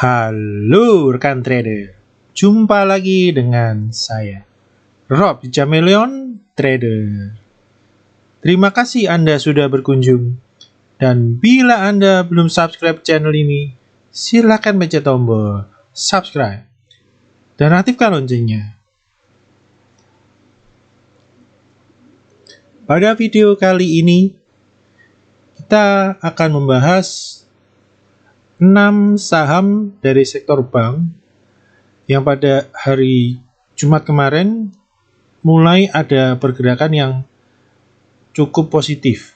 Halo rekan trader, jumpa lagi dengan saya, Rob Chameleon Trader. Terima kasih Anda sudah berkunjung, dan bila Anda belum subscribe channel ini, silakan pencet tombol subscribe dan aktifkan loncengnya. Pada video kali ini, kita akan membahas 6 saham dari sektor bank yang pada hari Jumat kemarin mulai ada pergerakan yang cukup positif.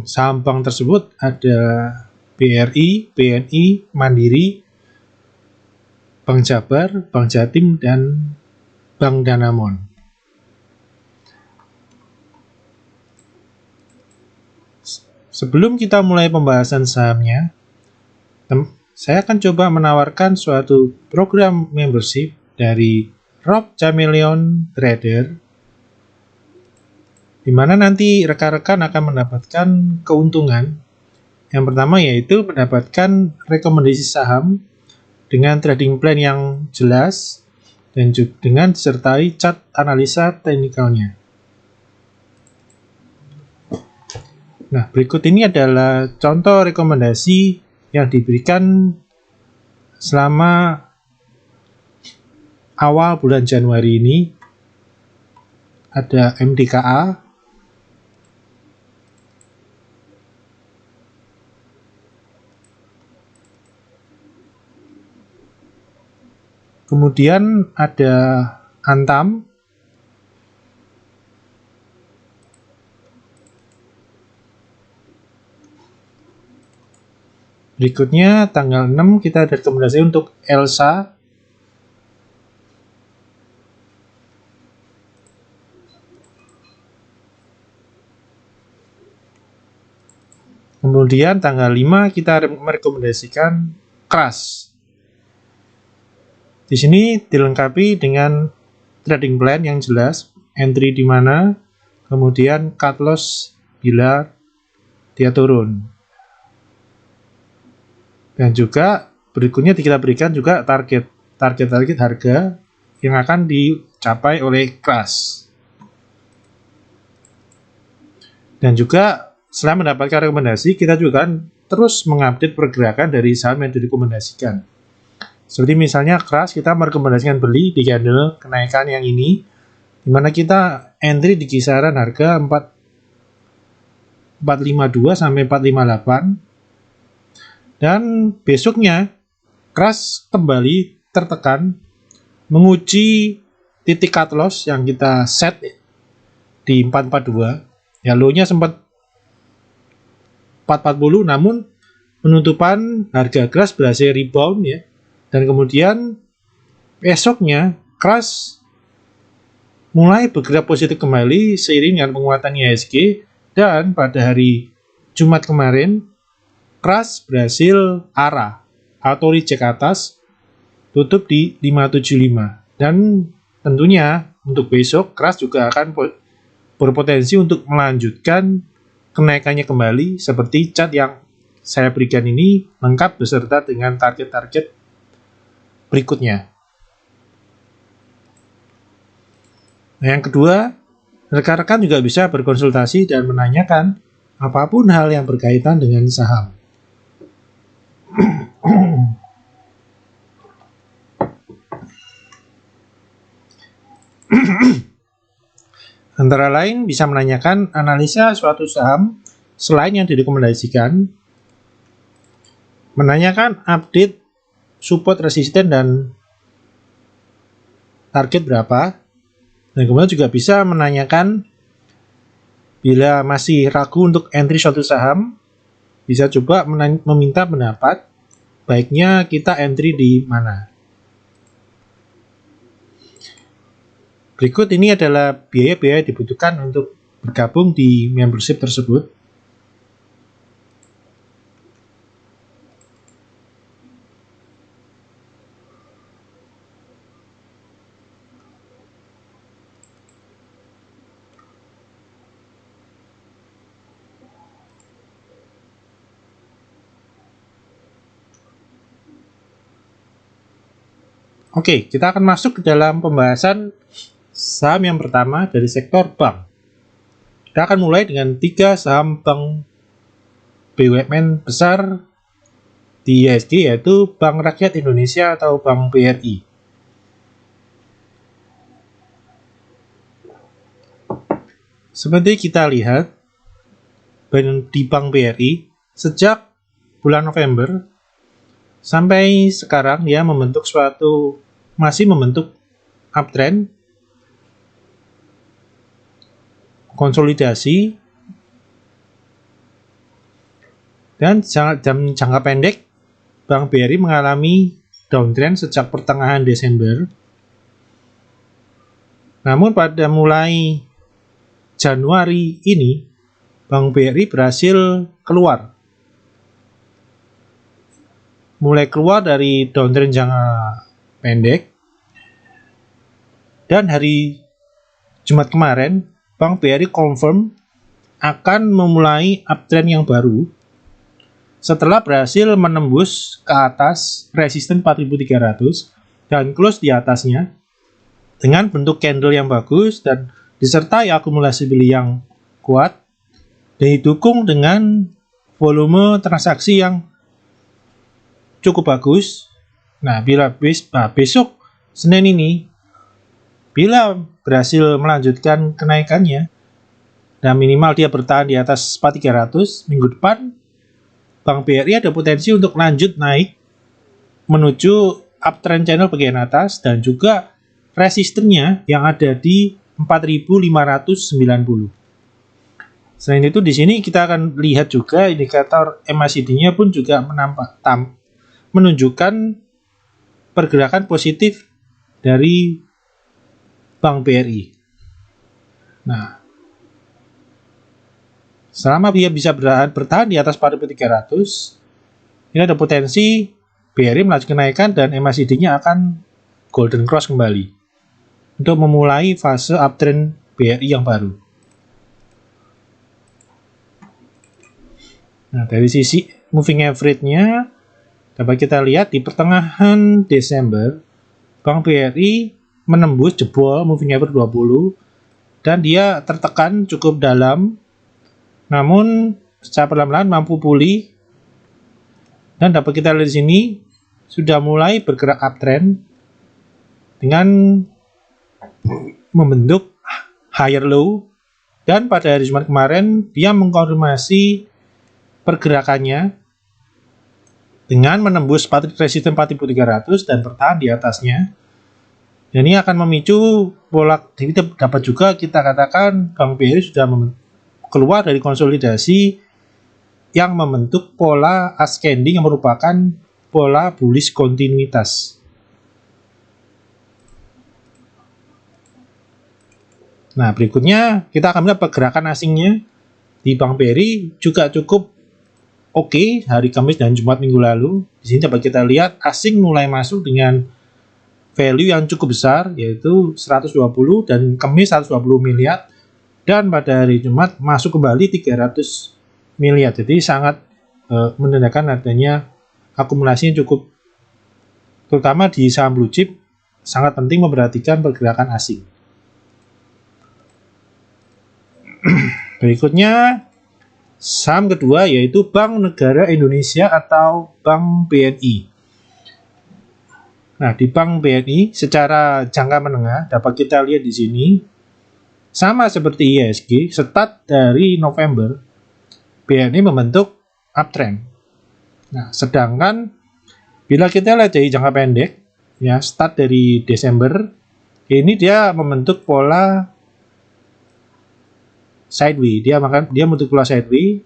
Saham bank tersebut ada BRI, BNI, Mandiri, Bank Jabar, Bank Jatim, dan Bank Danamon. Sebelum kita mulai pembahasan sahamnya, saya akan coba menawarkan suatu program membership dari Rob Chameleon Trader, di mana nanti rekan-rekan akan mendapatkan keuntungan. Yang pertama yaitu mendapatkan rekomendasi saham dengan trading plan yang jelas dan juga dengan disertai chart analisa teknikalnya. Nah, berikut ini adalah contoh rekomendasi yang diberikan selama awal bulan Januari ini. Ada MDKA, kemudian ada Antam, berikutnya tanggal 6 kita ada rekomendasi untuk Elsa, kemudian tanggal 5 kita merekomendasikan Kras. Di sini dilengkapi dengan trading plan yang jelas, entry di mana, kemudian cut loss bila dia turun. Dan juga berikutnya kita berikan juga target harga yang akan dicapai oleh Kras. Dan juga setelah mendapatkan rekomendasi, kita juga akan terus mengupdate pergerakan dari saham yang direkomendasikan. Seperti misalnya Kras, kita merekomendasikan beli di candle kenaikan yang ini, di mana kita entry di kisaran harga 452 sampai 458. Dan besoknya Kras kembali tertekan menguji titik cut loss yang kita set di 442. Ya, low-nya sempat 440, namun penutupan harga Kras berhasil rebound ya. Dan kemudian esoknya Kras mulai bergerak positif kembali seiring dengan penguatan IHSG, dan pada hari Jumat kemarin Kras berhasil arah atau reject atas, tutup di 575. Dan tentunya untuk besok Kras juga akan berpotensi untuk melanjutkan kenaikannya kembali seperti chart yang saya berikan ini, lengkap beserta dengan target-target berikutnya. Nah, yang kedua, rekan-rekan juga bisa berkonsultasi dan menanyakan apapun hal yang berkaitan dengan saham. Antara lain bisa menanyakan analisa suatu saham selain yang direkomendasikan, menanyakan update support, resisten, dan target berapa, dan kemudian juga bisa menanyakan bila masih ragu untuk entry suatu saham, bisa coba meminta pendapat baiknya kita entry di mana. Berikut ini adalah biaya-biaya dibutuhkan untuk bergabung di membership tersebut. Oke, kita akan masuk ke dalam pembahasan saham yang pertama dari sektor bank. Kita akan mulai dengan 3 saham bank BUMN besar di IHSG, yaitu Bank Rakyat Indonesia atau Bank BRI. Seperti kita lihat di Bank BRI, sejak bulan November sampai sekarang dia masih membentuk uptrend, konsolidasi, dan dalam jangka pendek Bank BRI mengalami downtrend sejak pertengahan Desember. Namun pada mulai Januari ini Bank BRI berhasil mulai keluar dari downtrend jangka pendek, dan hari Jumat kemarin Bank BRI confirm akan memulai uptrend yang baru setelah berhasil menembus ke atas resisten 4.300 dan close di atasnya dengan bentuk candle yang bagus dan disertai akumulasi beli yang kuat dan didukung dengan volume transaksi yang cukup bagus. Nah, besok Senin ini, bila berhasil melanjutkan kenaikannya dan minimal dia bertahan di atas 4.300, minggu depan Bank BRI ada potensi untuk lanjut naik menuju uptrend channel bagian atas dan juga resistennya yang ada di 4.590. Selain itu di sini kita akan lihat juga indikator MACD-nya pun juga menunjukkan pergerakan positif dari Bank BRI. Nah, selama dia bisa bertahan di atas 4.300, ini ada potensi BRI melanjutkan kenaikan dan MACD-nya akan golden cross kembali untuk memulai fase uptrend BRI yang baru. Nah, dari sisi moving average-nya dapat kita lihat di pertengahan Desember Bank BRI menembus jebol moving average 20 dan dia tertekan cukup dalam, namun secara perlahan-lahan mampu pulih dan dapat kita lihat di sini sudah mulai bergerak uptrend dengan membentuk higher low, dan pada hari Jumat kemarin dia mengkonfirmasi pergerakannya dengan menembus resisten 4.300 dan bertahan di atasnya. Dan ini akan memicu pola, jadi dapat juga kita katakan Bank BRI sudah keluar dari konsolidasi yang membentuk pola ascending yang merupakan pola bullish kontinuitas. Nah, berikutnya kita akan melihat pergerakan asingnya di Bank BRI juga cukup oke hari Kamis dan Jumat minggu lalu. Di sini dapat kita lihat asing mulai masuk dengan value yang cukup besar, yaitu 120 dan Kamis 120 miliar, dan pada hari Jumat masuk kembali 300 miliar. Jadi sangat menandakan adanya akumulasi yang cukup, terutama di saham blue chip. Sangat penting memperhatikan pergerakan asing. Berikutnya saham kedua yaitu Bank Negara Indonesia atau Bank BNI. Nah, di Bank BNI secara jangka menengah dapat kita lihat di sini sama seperti IHSG, start dari November BNI membentuk uptrend. Nah, sedangkan bila kita lihat dari jangka pendek, ya start dari Desember, ini dia membentuk pola sideways. Dia membentuk pola sideways.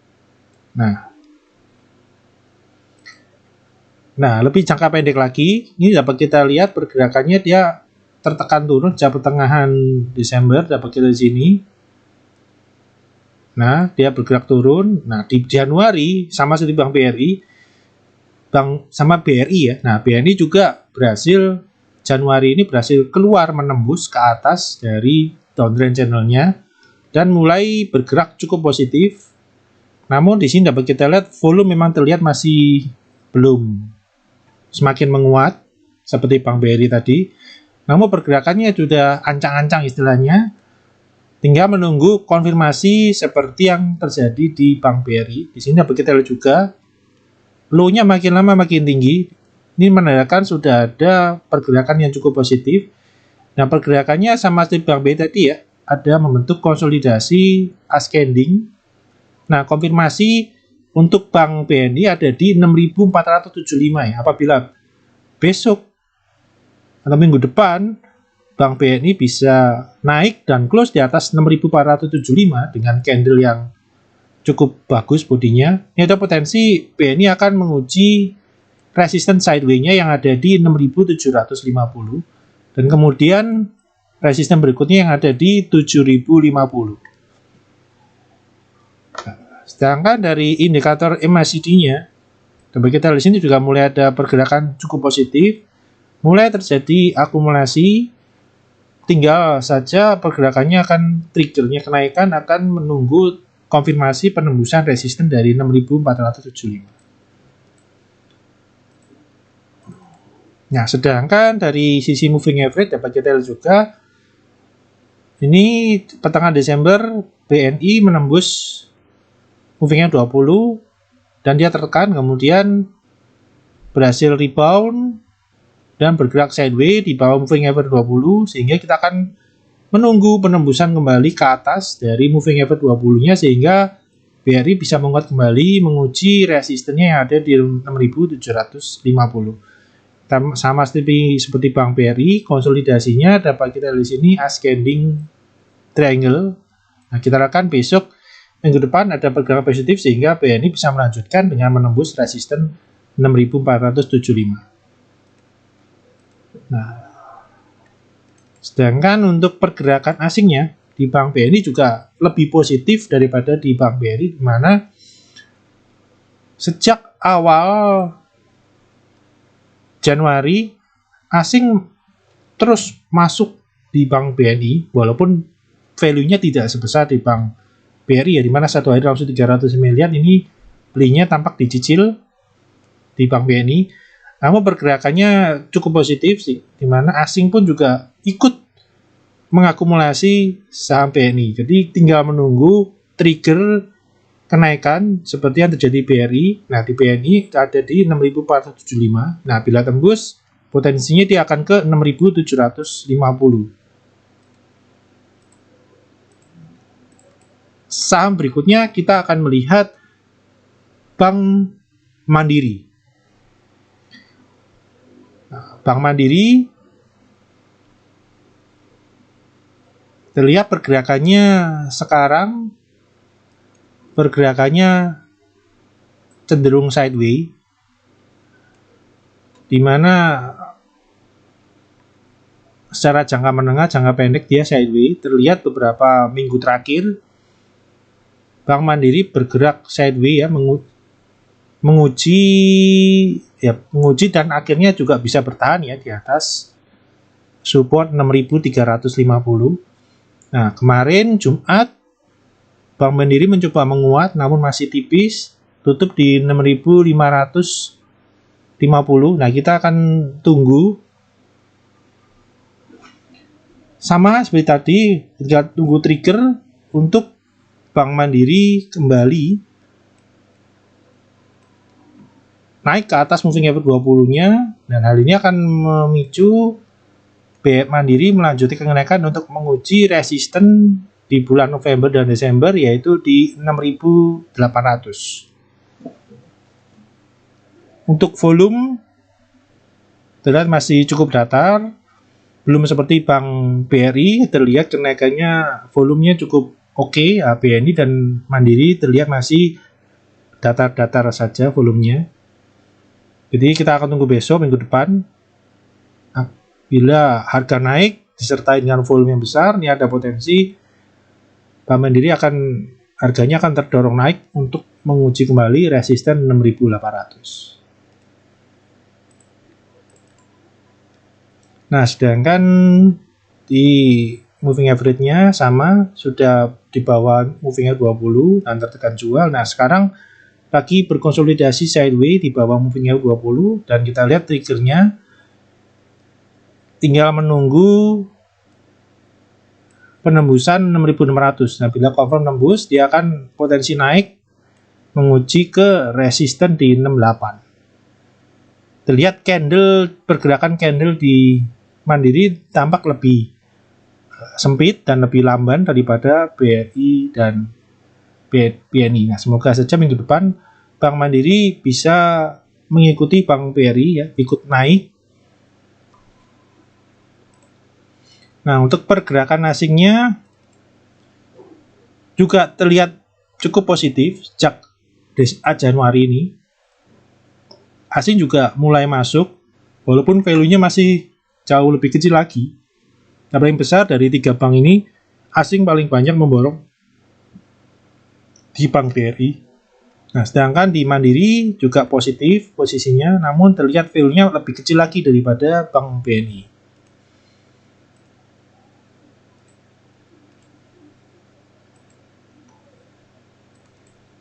Nah, lebih jangka pendek lagi, ini dapat kita lihat pergerakannya dia tertekan turun sejak pertengahan Desember, dapat kita di sini. Nah, dia bergerak turun. Nah, di Januari sama seperti Bank BRI, sama BRI ya. Nah, BNI juga Januari ini berhasil keluar menembus ke atas dari downtrend channelnya dan mulai bergerak cukup positif. Namun di sini dapat kita lihat volume memang terlihat masih belum semakin menguat. seperti Bank BRI tadi. Namun pergerakannya sudah ancang-ancang istilahnya. Tinggal menunggu konfirmasi seperti yang terjadi di Bank BRI. Di sini dapat kita lihat juga low-nya makin lama makin tinggi. Ini menandakan sudah ada pergerakan yang cukup positif. Nah, pergerakannya sama seperti Bank BRI tadi ya, ada membentuk konsolidasi ascending. Nah, konfirmasi untuk Bank BNI ada di 6.475 ya. Apabila besok atau minggu depan Bank BNI bisa naik dan close di atas 6.475 dengan candle yang cukup bagus bodinya, ini ada potensi BNI akan menguji resisten sideways-nya yang ada di 6.750 dan kemudian resisten berikutnya yang ada di 7.050. Sedangkan dari indikator MACD-nya, dapat kita lihat di sini juga mulai ada pergerakan cukup positif, mulai terjadi akumulasi. Tinggal saja pergerakannya akan triggernya kenaikan akan menunggu konfirmasi penembusan resisten dari 6.475. Nah, sedangkan dari sisi moving average dapat kita lihat juga ini pertengahan Desember BNI menembus moving average 20 dan dia tertekan, kemudian berhasil rebound dan bergerak sideways di bawah moving average 20, sehingga kita akan menunggu penembusan kembali ke atas dari moving average 20-nya sehingga BRI bisa menguat kembali menguji resistennya yang ada di 6.750. Sama seperti Bank BRI, konsolidasinya dapat kita lihat di sini ascending triangle. Nah, kita harapkan besok minggu depan ada pergerakan positif sehingga BNI bisa melanjutkan dengan menembus resisten 6.475. Nah, sedangkan untuk pergerakan asingnya di Bank BNI juga lebih positif daripada di Bank BRI, di mana sejak awal Januari asing terus masuk di Bank BNI walaupun value-nya tidak sebesar di Bank BRI ya, di mana satu hari langsung 300 miliar ini belinya tampak dicicil di Bank BNI. Namun pergerakannya cukup positif sih, di mana asing pun juga ikut mengakumulasi saham BNI. Jadi tinggal menunggu trigger kenaikan seperti yang terjadi di BRI. Nah, di BNI ada di 6.475. Nah, bila tembus, potensinya dia akan ke 6.750. Saham berikutnya kita akan melihat Bank Mandiri. Bank Mandiri terlihat pergerakannya sekarang cenderung sideways, di mana secara jangka menengah, jangka pendek dia sideways. Terlihat beberapa minggu terakhir Bank Mandiri bergerak sideways ya, menguji dan akhirnya juga bisa bertahan ya di atas support 6.350. Nah, kemarin Jumat Bank Mandiri mencoba menguat namun masih tipis, tutup di 6.550. Nah, kita akan tunggu sama seperti tadi, kita tunggu trigger untuk Bank Mandiri kembali naik ke atas moving average 20-nya, dan hal ini akan memicu BNI Mandiri melanjutkan kenaikan untuk menguji resisten di bulan November dan Desember, yaitu di 6.800. Untuk volume terlihat masih cukup datar, belum seperti Bank BRI, terlihat kenaikannya volumenya cukup oke. BNI dan Mandiri terlihat masih datar-datar saja volumenya. Jadi kita akan tunggu besok minggu depan. Bila harga naik disertai dengan volume yang besar, ini ada potensi Bank Mandiri harganya akan terdorong naik untuk menguji kembali resisten 6.800. Nah, sedangkan di moving average-nya sama, sudah di bawah moving average 20 dan tertekan jual. Nah, sekarang lagi berkonsolidasi sideways di bawah moving average 20 dan kita lihat triggernya tinggal menunggu penembusan 6.600. Nah, bila confirm nembus, dia akan potensi naik menguji ke resisten di 68. Terlihat pergerakan candle di Mandiri tampak lebih sempit dan lebih lamban daripada BRI dan BNI. Nah, semoga saja minggu depan Bank Mandiri bisa mengikuti Bank BRI ya, ikut naik. Nah, untuk pergerakan asingnya juga terlihat cukup positif sejak Januari ini. Asing juga mulai masuk, walaupun value-nya masih jauh lebih kecil lagi. Yang paling besar dari 3 bank ini, asing paling banyak memborong di Bank BRI. Nah, sedangkan di Mandiri juga positif posisinya, namun terlihat value-nya lebih kecil lagi daripada Bank BNI.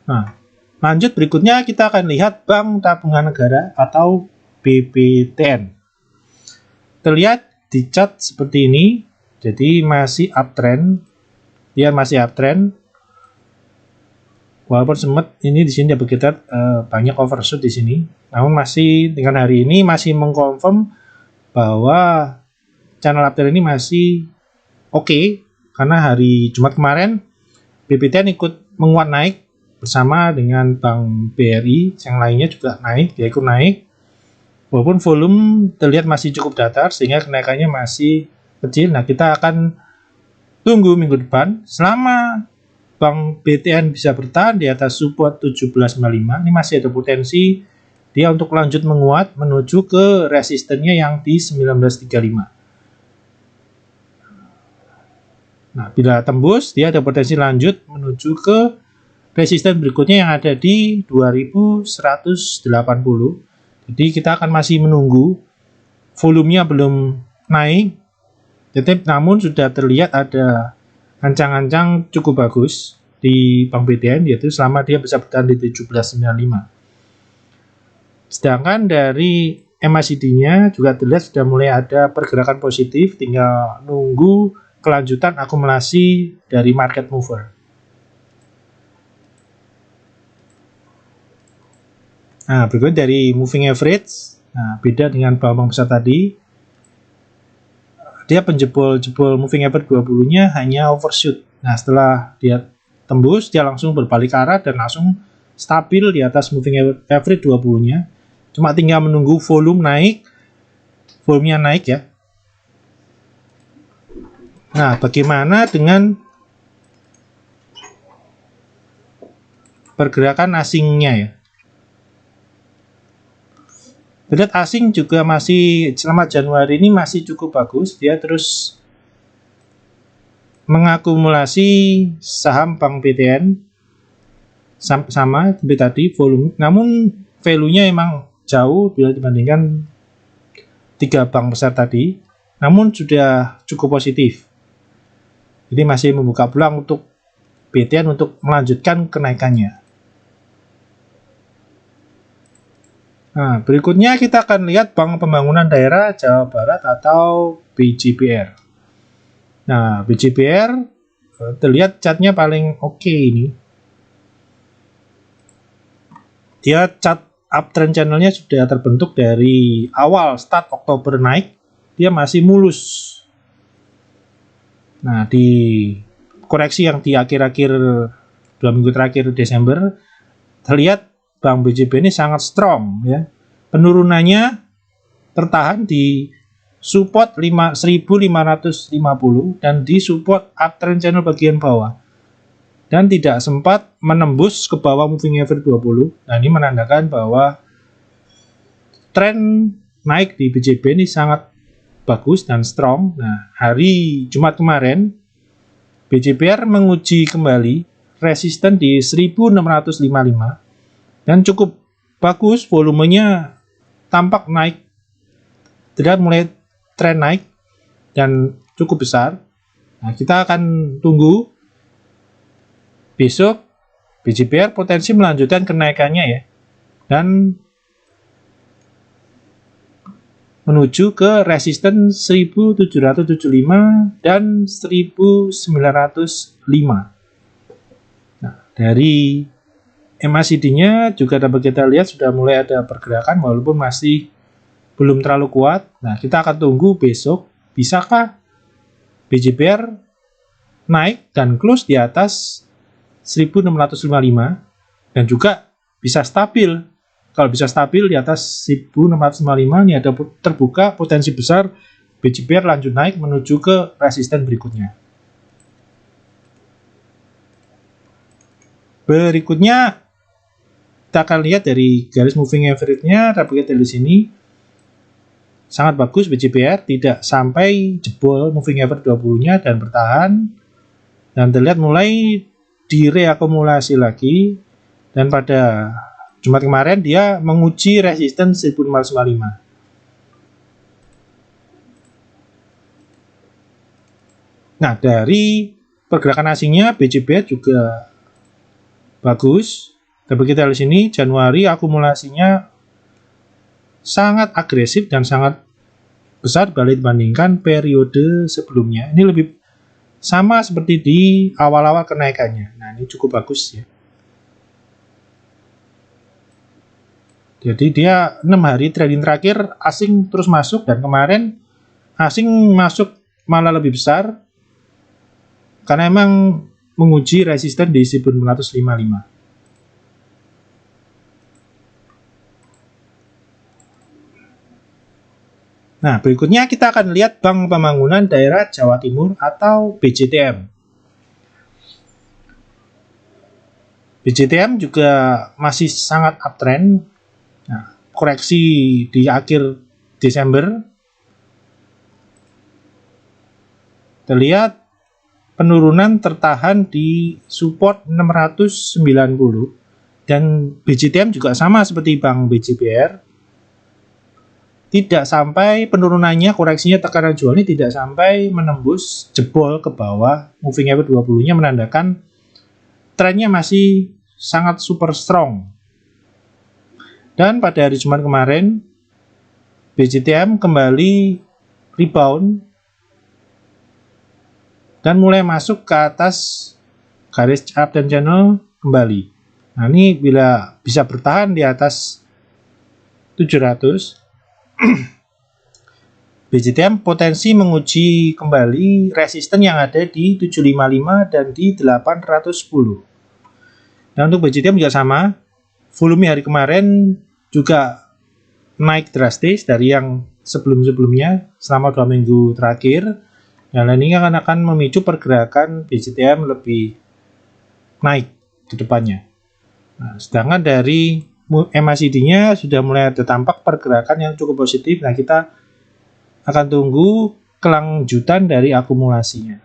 Nah, lanjut berikutnya kita akan lihat Bank Tabungan Negara atau BBTN. Terlihat di chart seperti ini, jadi masih uptrend. Dia masih uptrend. Walaupun sempat ini di sini kita banyak overshoot di sini, namun masih dengan hari ini masih mengkonfirm bahwa channel uptrend ini masih oke, karena hari Jumat kemarin BBTN ikut menguat naik bersama dengan Bank BRI, yang lainnya juga naik, dia ikut naik. Walaupun volume terlihat masih cukup datar sehingga kenaikannya masih kecil. Nah, kita akan tunggu minggu depan selama Bank BTN bisa bertahan di atas support 17.95. Ini masih ada potensi dia untuk lanjut menguat menuju ke resistennya yang di 1935. Nah, bila tembus, dia ada potensi lanjut menuju ke resisten berikutnya yang ada di 2180. Jadi kita akan masih menunggu, volumenya belum naik, namun sudah terlihat ada ancang-ancang cukup bagus di Bank BTN, yaitu selama dia bisa bertahan di 17.95. Sedangkan dari MACD-nya juga terlihat sudah mulai ada pergerakan positif, tinggal nunggu kelanjutan akumulasi dari market mover. Nah, berikutnya dari moving average. Nah, beda dengan bank besar tadi, dia penjebol moving average 20-nya hanya overshoot. Nah, setelah dia tembus, dia langsung berbalik arah dan langsung stabil di atas moving average 20-nya. Cuma tinggal menunggu volumenya naik ya. Nah, bagaimana dengan pergerakan asingnya ya? Terlihat asing juga masih selama Januari ini masih cukup bagus. Dia terus mengakumulasi saham Bank BTN sama seperti tadi volume, namun value-nya emang jauh bila dibandingkan 3 bank besar tadi, namun sudah cukup positif. Jadi masih membuka peluang untuk BTN untuk melanjutkan kenaikannya. Nah, berikutnya kita akan lihat Bank Pembangunan Daerah Jawa Barat atau BJBR. Nah, BJBR terlihat chartnya paling oke ini. Dia chart uptrend channelnya sudah terbentuk dari awal start Oktober naik, dia masih mulus. Nah, di koreksi yang di akhir-akhir 2 minggu terakhir Desember, terlihat Bank BJB ini sangat strong ya. Penurunannya tertahan di support 1550 dan di support uptrend channel bagian bawah. Dan tidak sempat menembus ke bawah moving average 20. Nah, ini menandakan bahwa tren naik di BJB ini sangat bagus dan strong. Nah, hari Jumat kemarin BJBR menguji kembali resisten di 1655 dan cukup bagus, volumenya tampak naik, terlihat mulai tren naik dan cukup besar. Nah, kita akan tunggu besok BJBR potensi melanjutkan kenaikannya ya, dan menuju ke resisten 1775 dan 1905. Nah, dari MACD-nya juga dapat kita lihat sudah mulai ada pergerakan walaupun masih belum terlalu kuat. Nah, kita akan tunggu besok bisakah BJPR naik dan close di atas 1655 dan juga bisa stabil. Kalau bisa stabil di atas 1655, ini ada terbuka potensi besar BJPR lanjut naik menuju ke resisten berikutnya. Berikutnya kita akan lihat dari garis moving average-nya, dapat kita di sini sangat bagus BJPR, tidak sampai jebol moving average 20-nya dan bertahan. Dan terlihat mulai direakumulasi lagi, dan pada Jumat kemarin dia menguji resisten 1555. Nah, dari pergerakan asingnya BJPR juga bagus. Dapat kita lihat di sini Januari akumulasinya sangat agresif dan sangat besar dibandingkan periode sebelumnya. Ini lebih sama seperti di awal-awal kenaikannya. Nah, ini cukup bagus ya. Jadi dia 6 hari trading terakhir asing terus masuk, dan kemarin asing masuk malah lebih besar karena emang menguji resisten di 1955. Nah, berikutnya kita akan lihat Bank Pembangunan Daerah Jawa Timur atau BJTM. BJTM juga masih sangat uptrend. Nah, koreksi di akhir Desember terlihat penurunan tertahan di support 690, dan BJTM juga sama seperti Bank BJPR. Tidak sampai penurunannya, koreksinya tekanan jual ini tidak sampai menembus jebol ke bawah moving average 20-nya, menandakan trennya masih sangat super strong. Dan pada hari Jumat kemarin BJTM kembali rebound dan mulai masuk ke atas garis uptrend channel kembali. Nah, ini bila bisa bertahan di atas 700, BJTM potensi menguji kembali resisten yang ada di 755 dan di 810. Dan untuk BJTM juga sama, volume hari kemarin juga naik drastis dari yang sebelum-sebelumnya selama 2 minggu terakhir. Dan ini akan memicu pergerakan BJTM lebih naik ke depannya. Nah, sedangkan dari MACD-nya sudah mulai ada tampak pergerakan yang cukup positif. Nah, kita akan tunggu kelanjutan dari akumulasinya.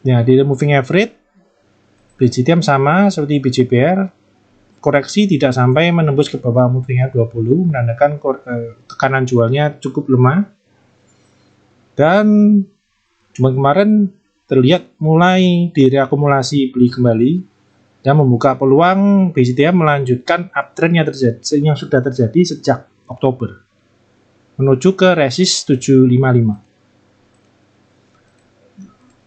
Ya, di moving average BJTM sama seperti BJPR, koreksi tidak sampai menembus ke bawah moving average 20, menandakan tekanan jualnya cukup lemah. Dan Jumat kemarin terlihat mulai direakumulasi beli kembali dan membuka peluang BJTM melanjutkan uptrend yang sudah terjadi sejak Oktober menuju ke resist 755.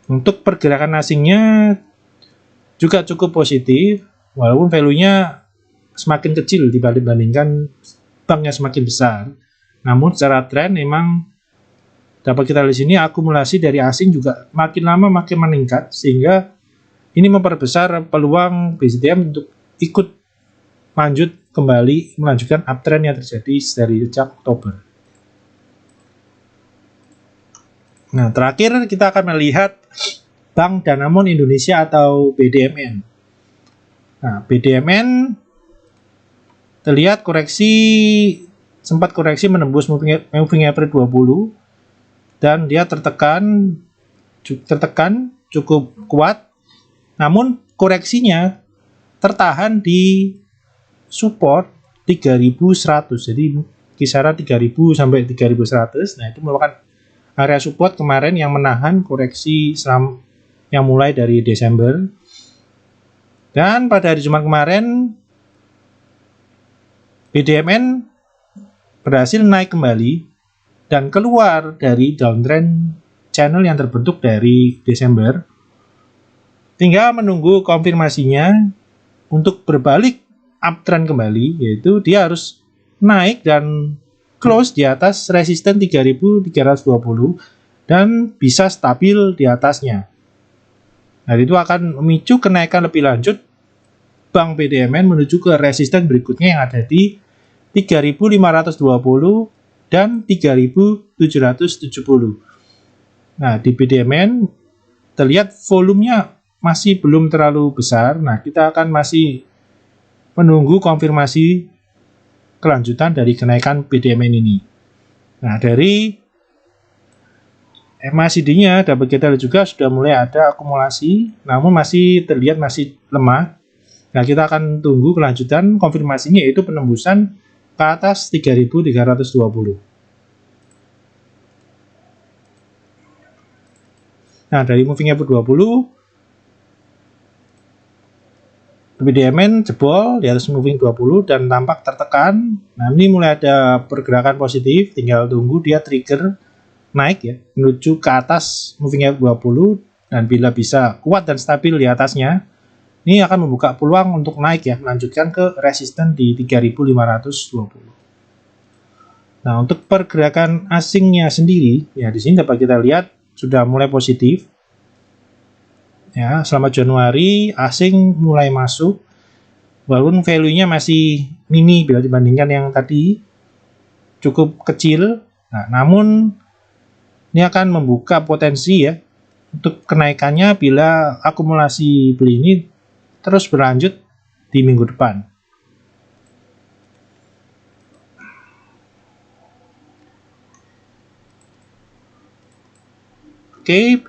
Untuk pergerakan asingnya juga cukup positif, walaupun value-nya semakin kecil dibandingkan banknya semakin besar. Namun secara tren memang dapat kita lihat di sini akumulasi dari asing juga makin lama makin meningkat, sehingga ini memperbesar peluang BJTM untuk ikut lanjut kembali melanjutkan uptrend yang terjadi dari sejak Oktober. Nah, terakhir kita akan melihat Bank Danamon Indonesia atau BDMN. Nah, BDMN terlihat sempat koreksi menembus moving average 20, dan dia tertekan cukup kuat, namun koreksinya tertahan di support 3100, jadi kisaran 3000 sampai 3100. Nah, itu merupakan area support kemarin yang menahan koreksi yang mulai dari Desember. Dan pada hari Jumat kemarin BDMN berhasil naik kembali dan keluar dari downtrend channel yang terbentuk dari Desember. Tinggal menunggu konfirmasinya untuk berbalik uptrend kembali, yaitu dia harus naik dan close di atas resisten 3320 dan bisa stabil di atasnya. Nah, itu akan memicu kenaikan lebih lanjut Bank BDMN menuju ke resisten berikutnya yang ada di 3520 dan 3770. Nah, di BDMN terlihat volumenya masih belum terlalu besar. Nah, kita akan masih menunggu konfirmasi kelanjutan dari kenaikan BDMN ini. Nah, dari MACD-nya dapat kita lihat juga sudah mulai ada akumulasi, namun masih terlihat masih lemah. Nah, kita akan tunggu kelanjutan konfirmasinya, yaitu penembusan ke atas 3320. Nah, dari moving average 20, BDMN jebol di atas moving 20 dan tampak tertekan. Nah, ini mulai ada pergerakan positif, tinggal tunggu dia trigger naik ya, menuju ke atas moving average 20, dan bila bisa kuat dan stabil di atasnya, ini akan membuka peluang untuk naik ya, melanjutkan ke resisten di 3520. Nah, untuk pergerakan asingnya sendiri, ya di sini dapat kita lihat sudah mulai positif. Ya, selama Januari asing mulai masuk, walaupun value-nya masih mini bila dibandingkan yang tadi, cukup kecil. Nah, namun ini akan membuka potensi ya untuk kenaikannya bila akumulasi beli ini terus berlanjut di minggu depan. Oke,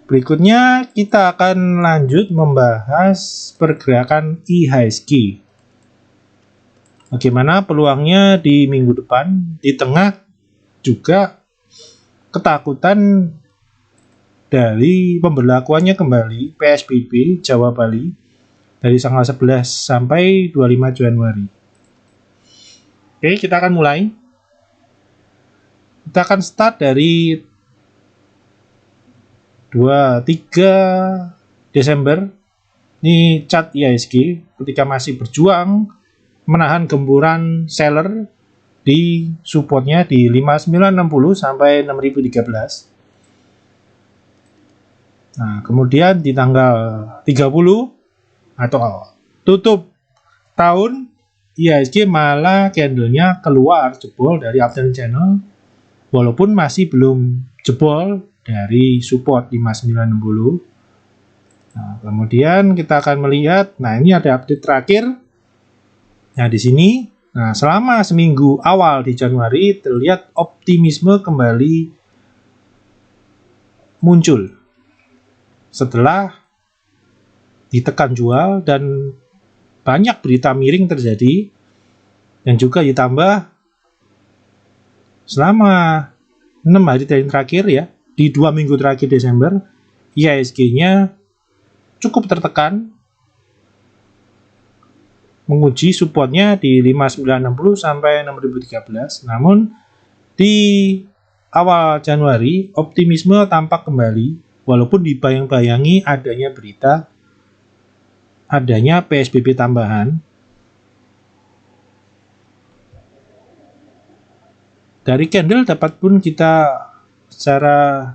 berikutnya kita akan lanjut membahas pergerakan IHSG. Bagaimana peluangnya di minggu depan di tengah juga ketakutan dari pemberlakuannya kembali PSBB Jawa Bali dari tanggal 11 sampai 25 Januari. Oke, kita akan mulai. Kita akan start dari 23 Desember. Ini chart IHSG ketika masih berjuang menahan gempuran seller di supportnya di 5960 sampai 6013. Nah, kemudian di tanggal 30 atau tutup tahun, IHSG malah candlenya keluar jebol dari uptrend channel, walaupun masih belum jebol dari support 5960. Nah, kemudian kita akan melihat, nah ini ada update terakhir. Nah, di sini, nah selama seminggu awal di Januari terlihat optimisme kembali muncul setelah ditekan jual dan banyak berita miring terjadi, dan juga ditambah selama 6 hari terakhir ya, di 2 minggu terakhir Desember, IHSG-nya cukup tertekan, menguji supportnya di 5960 sampai 6013. Namun di awal Januari optimisme tampak kembali, walaupun dibayang-bayangi adanya berita adanya PSBB tambahan. Dari candle dapat pun kita secara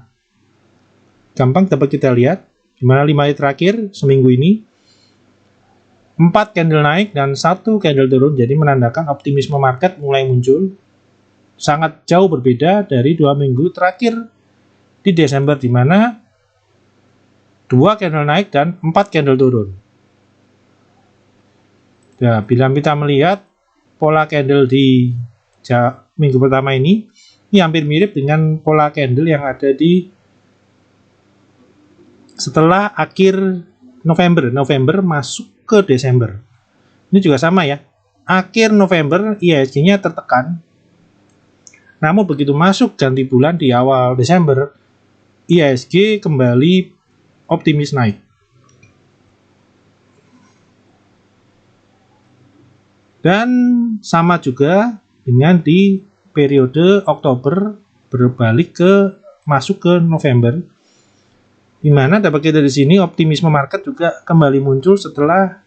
gampang dapat kita lihat di mana 5 hari terakhir seminggu ini 4 candle naik dan 1 candle turun, jadi menandakan optimisme market mulai muncul. Sangat jauh berbeda dari 2 minggu terakhir di Desember, di mana 2 candle naik dan 4 candle turun. Nah, bila kita melihat pola candle di minggu pertama ini hampir mirip dengan pola candle yang ada di setelah akhir November masuk ke Desember. Ini juga sama ya. Akhir November IHSG-nya tertekan. Namun begitu masuk ganti bulan di awal Desember, IHSG kembali optimis naik. Dan sama juga dengan di periode Oktober berbalik ke masuk ke November, di mana dapat kita di sini optimisme market juga kembali muncul setelah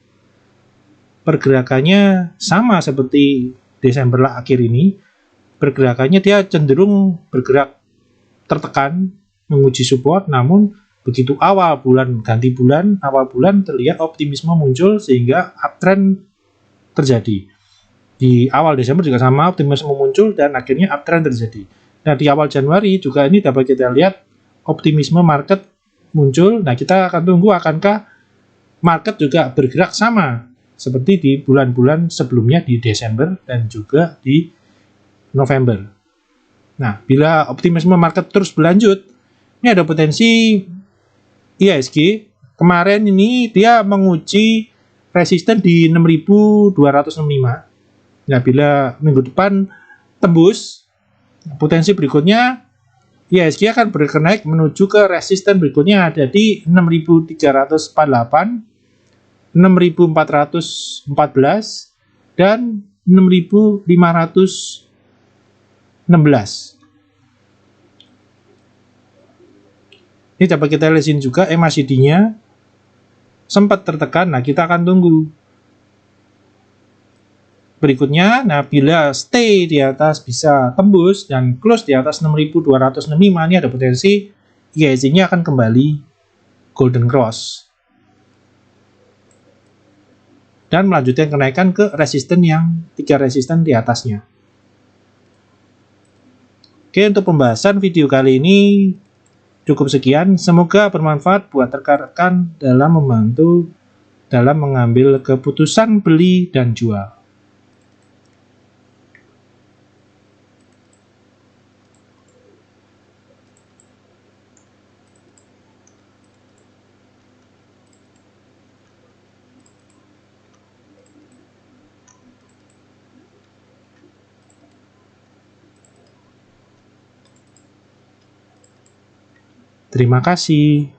pergerakannya sama seperti Desember akhir ini. Pergerakannya dia cenderung bergerak tertekan menguji support, namun begitu awal bulan ganti bulan, awal bulan terlihat optimisme muncul sehingga uptrend terjadi. Di awal Desember juga sama, optimisme muncul dan akhirnya uptrend terjadi. Nah, di awal Januari juga ini dapat kita lihat optimisme market muncul. Nah, kita akan tunggu akankah market juga bergerak sama seperti di bulan-bulan sebelumnya di Desember dan juga di November. Nah, bila optimisme market terus berlanjut, ini ada potensi IHSG. Kemarin ini dia menguji resisten di 6.265. Nah, bila minggu depan tembus, potensi berikutnya IHSG akan bernaik menuju ke resisten berikutnya ada di 6.348, 6.414, dan 6.516. Ini dapat kita lihat juga MACD-nya sempat tertekan. Nah, kita akan tunggu berikutnya. Nah, bila stay di atas bisa tembus dan close di atas 6.265, ini ada potensi IHSG-nya akan kembali golden cross dan melanjutkan kenaikan ke resisten yang 3 resisten di atasnya. Oke, untuk pembahasan video kali ini cukup sekian. Semoga bermanfaat buat rekan-rekan dalam membantu dalam mengambil keputusan beli dan jual. Terima kasih.